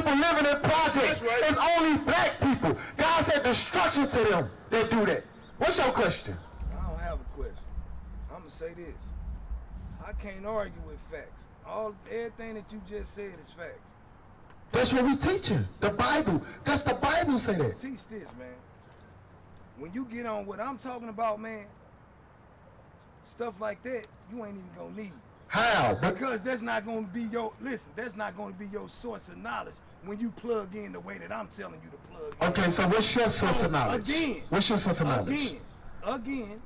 people living in projects. Right. It's only black people. God said destruction to them that do that. What's your question? I don't have a question. I'm gonna say this. I can't argue with facts. Everything that you just said is facts. That's what we teaching. The Bible. That's the Bible say that. Teach this, man. When you get on what I'm talking about, man, stuff like that, you ain't even gonna need. How? Because that's not gonna be your, listen, that's not gonna be your source of knowledge when you plug in the way that I'm telling you to plug in. Okay, so what's your source of knowledge? Again. What's your source of knowledge? Again,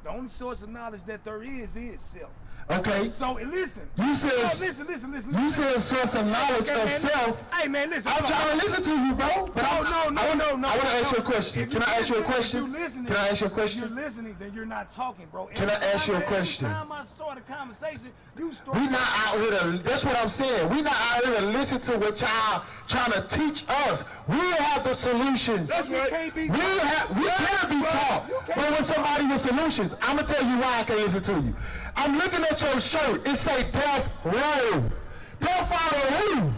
the only source of knowledge that there is self. Okay. So listen. You said. Listen. You said source of knowledge of self. Hey man, listen. I'm trying to listen to you, bro. But no. I want to ask you a question. Can I ask you a question? Can I ask you a question? If you're listening, then you're not talking, bro. Can I ask you a question? Every time I start a conversation, you start. We not out here to. That's what I'm saying. We not out here to listen to what y'all trying to teach us. We have the solutions. That's right. We can't be taught. But when somebody with solutions, I'm gonna tell you why I can't listen to you. I'm looking at your shirt. It say death row. Death row who?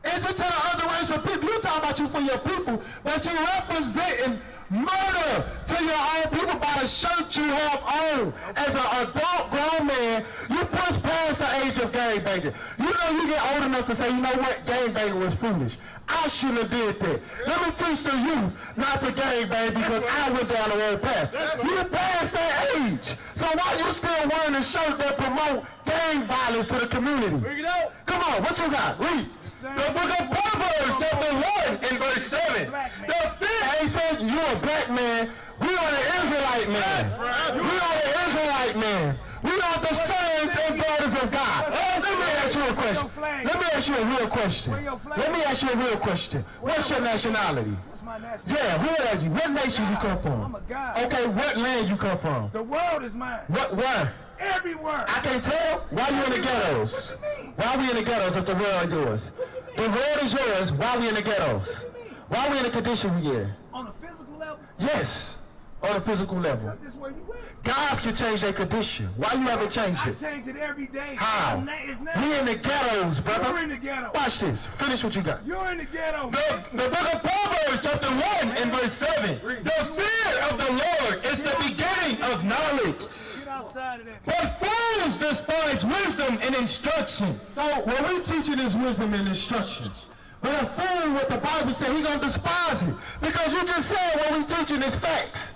Is it to the other race of people? You talking about you for your people, but you representing murder to your own people by the shirt you have on. As an adult grown man, you push past the age of gangbanging. You know you get old enough to say, you know what, gangbanging was foolish. I shouldn't have did that. Let me teach to you not to gangbang because I went down the wrong path. You passed that age. So why you still wearing a shirt that promote gang violence to the community? Bring it out. Come on, what you got? Read. The book of Proverbs, chapter 1 and verse 7. The fifth. He said, you a black man. We are the Israelite man. We are the Israelite man. We are the sons and daughters of God. Let me ask you a question. Let me ask you a real question. Let me ask you a real question. What's your nationality? What's my nationality? Yeah, who are you? What nation you come from? I'm a God. Okay, what land you come from? The world is mine. What, where? Everywhere. I can't tell. Why you in the ghettos? Why we in the ghettos if the world is yours? The world is yours. Why we in the ghettos? Why we in the condition we in? On a physical level? Yes, on a physical level. This where you at. God can change their condition. Why you haven't changed it? I change it every day. How? We in the ghettos, brother. You're in the ghetto. Watch this. Finish what you got. You're in the ghetto. The book of Proverbs, chapter 1 and verse 7. The fear of the Lord is the beginning of knowledge. Outside of that. But fools despise wisdom and instruction. So what we teaching is wisdom and instruction. But a fool, what the Bible said, he gonna despise it. Because you just said what we teaching is facts.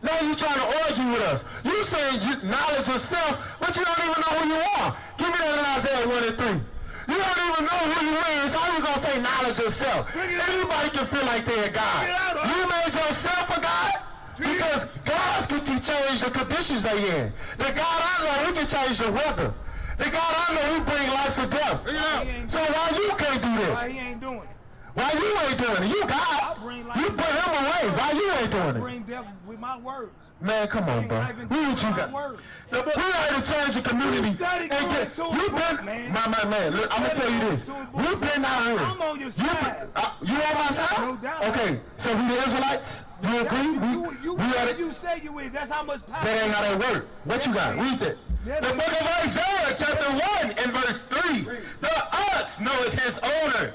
Now you trying to argue with us. You saying knowledge of self, but you don't even know who you are. Give me that in Isaiah 1 and 3. You don't even know who you is. How you gonna say knowledge of self? Anybody can feel like they're God. You made yourself a God? Because God can change the conditions they in. The God I know, he can change the weather. The God I know, he bring life or death. So why you can't do that? Why he ain't doing it? Why you ain't doing it? You God. You put him away. Why you ain't doing it? Bring death with my words. Man, come on, bro. What you got? We had to change the community. You been, man, look, I'm going to tell you this. We've been out here. I'm on your side. You on my side? No doubt. Okay, so we the Israelites? You agree? You say you is. That's how much power. That ain't how that work. What you got? Read it. The book of Isaiah, chapter 1 and verse 3. The ox knoweth his owner,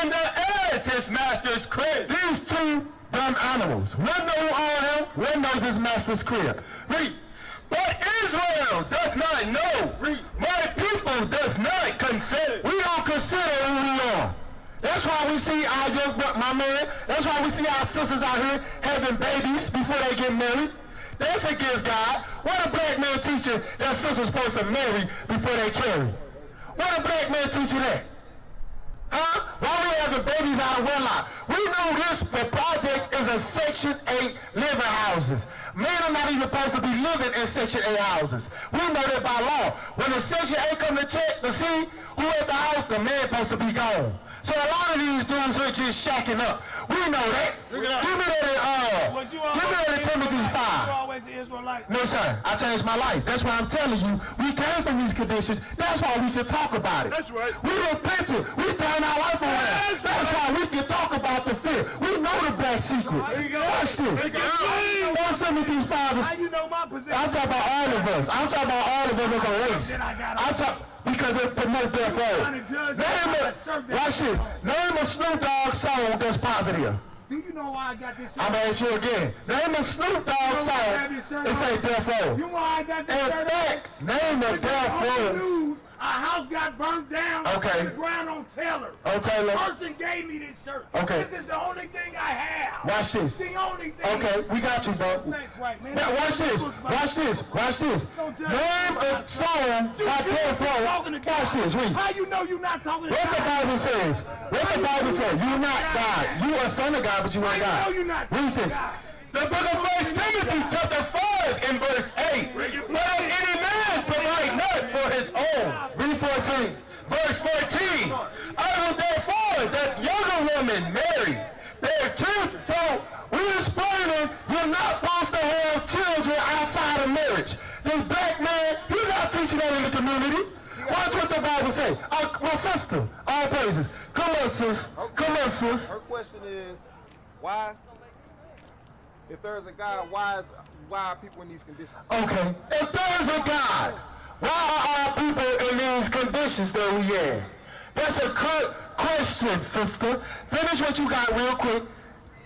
and the ass his master's crib. These two dumb animals. One know who own him, one knows his master's crib. Read. But Israel doth not know. My people doth not consider. We don't consider who we are. That's why we see our young, my man, that's why we see our sisters out here having babies before they get married. That's against God. What a black man teaching that sister's supposed to marry before they carry? What a black man teaching that? Huh? Why we having babies out of wedlock? We know this, the projects is a Section 8 living houses. Men are not even supposed to be living in Section 8 houses. We know that by law. When the Section 8 come to check to see who at the house, the man supposed to be gone. So a lot of these dudes are just shacking up. We know that. Give me that in Timothy 5. You always an Israelite. No, sir. I changed my life. That's why I'm telling you. We came from these conditions. That's why we can talk about it. That's right. We repented. We turned our life around. That's why we can talk about the fear. We know the black secrets. Watch this. 1 Timothy 5 is... How you know my position? I'm talking about all of us. I'm talking about all of us as a race. because it promotes death row. Watch this. Name a Snoop Dogg song that's positive. Do you know why I got this shirt? I'm gonna ask you again. Name a Snoop Dogg song. It say death row. You know why I got this shirt? In fact, name a death row. A house got burned down Okay. to the ground on Taylor. Oh, Taylor. The person gave me this shirt. Okay. This is the only thing I have. Watch this. The only thing. Okay, we got you, bro. Thanks, right, man. Now watch this. Watch this. Watch this. Name a song by death row. Watch this. Read. How you know you not talking to What the God? Bible says. What the Bible says. You not God. You a son of God, but you ain't How God. you know you not Read talking to this. God? The book of 1 Timothy chapter 5 and verse 8. Let any man provide not for his own. Read 14. Verse 14. I will therefore that younger women marry their children. So we're explaining you're not supposed to have children outside of marriage. This black man, he's not teaching that in the community. Watch what the Bible say. My sister, all praises. Come on, sis. Come on, sis. Her question is, why, if there's a God, why are people in these conditions? Okay. If there is a God, why are people in these conditions that we in? That's a good question, sister. Finish what you got real quick.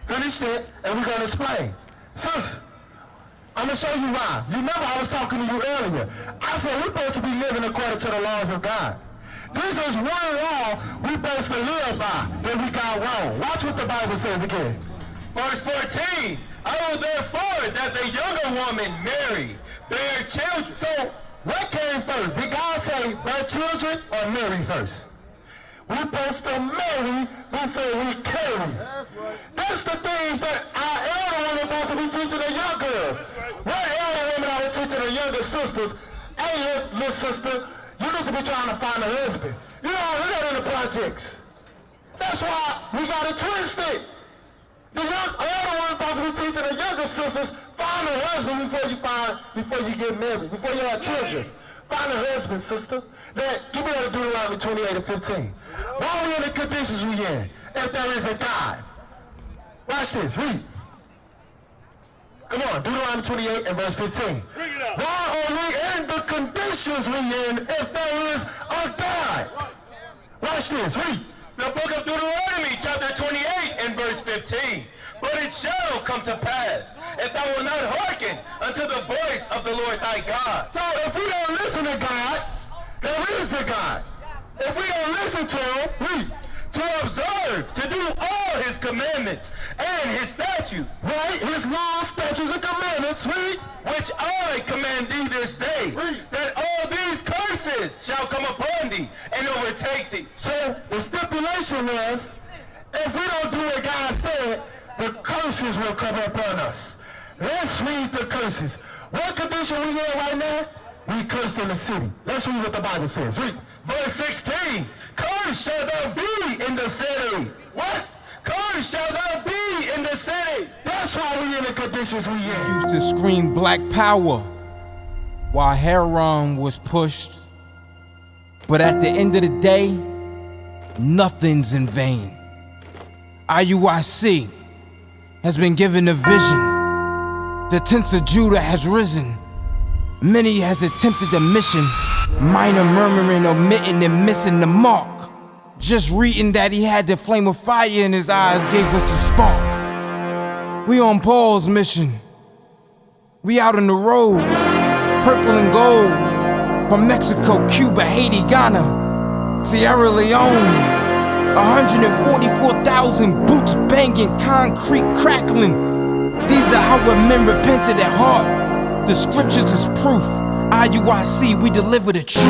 Finish it, and we're going to explain. Sis, I'm going to show you why. You remember I was talking to you earlier. I said we're supposed to be living according to the laws of God. This is one law we're supposed to live by that we got wrong. Watch what the Bible says again. Verse 14. I will therefore that the younger woman marry their children. So what came first? Did God say bear children or marry first? We're supposed to marry before we carry. That's the things that our elder women are supposed to be teaching the young girls. What elder women are teaching the younger sisters? Hey, little sister, you need to be trying to find a husband. You know, we're not in the projects. That's why we got it twisted. The elder women are supposed to be teaching the younger sisters, find a husband before you get married, before you have children. Find a husband, sister. Give me that Deuteronomy 28 and 15. Why are we in the conditions we in if there is a God? Watch this. Read. Come on. Deuteronomy 28 and verse 15. Why are we in the conditions we in if there is a God? Watch this. Read. The book of Deuteronomy chapter 28 and verse 15. But it shall come to pass, if thou wilt not hearken unto the voice of the Lord thy God. So if we don't listen to God, there is a God. If we don't listen to him, to observe, to do all his commandments and his statutes, right? His laws, statutes, and commandments, which I command thee this day, that all these curses shall come upon thee and overtake thee. So the stipulation was, if we don't do what God said, the curses will come upon us. Let's read the curses. What condition we in right now? We cursed in the city. Let's read what the Bible says. Read. Verse 16. Cursed shall thou be in the city. What? Cursed shall thou be in the city. That's why we in the conditions we in. Used to scream black power while Heron was pushed. But at the end of the day, nothing's in vain. IUIC has been given a vision. The tents of Judah has risen. Many has attempted the mission. Minor murmuring, omitting, and missing the mark. Just reading that he had the flame of fire in his eyes gave us the spark. We on Paul's mission. We out on the road. Purple and gold. From Mexico, Cuba, Haiti, Ghana, Sierra Leone. 144,000 boots banging, concrete crackling. These are how men repented at heart. The scriptures is proof. IUIC, we deliver the truth.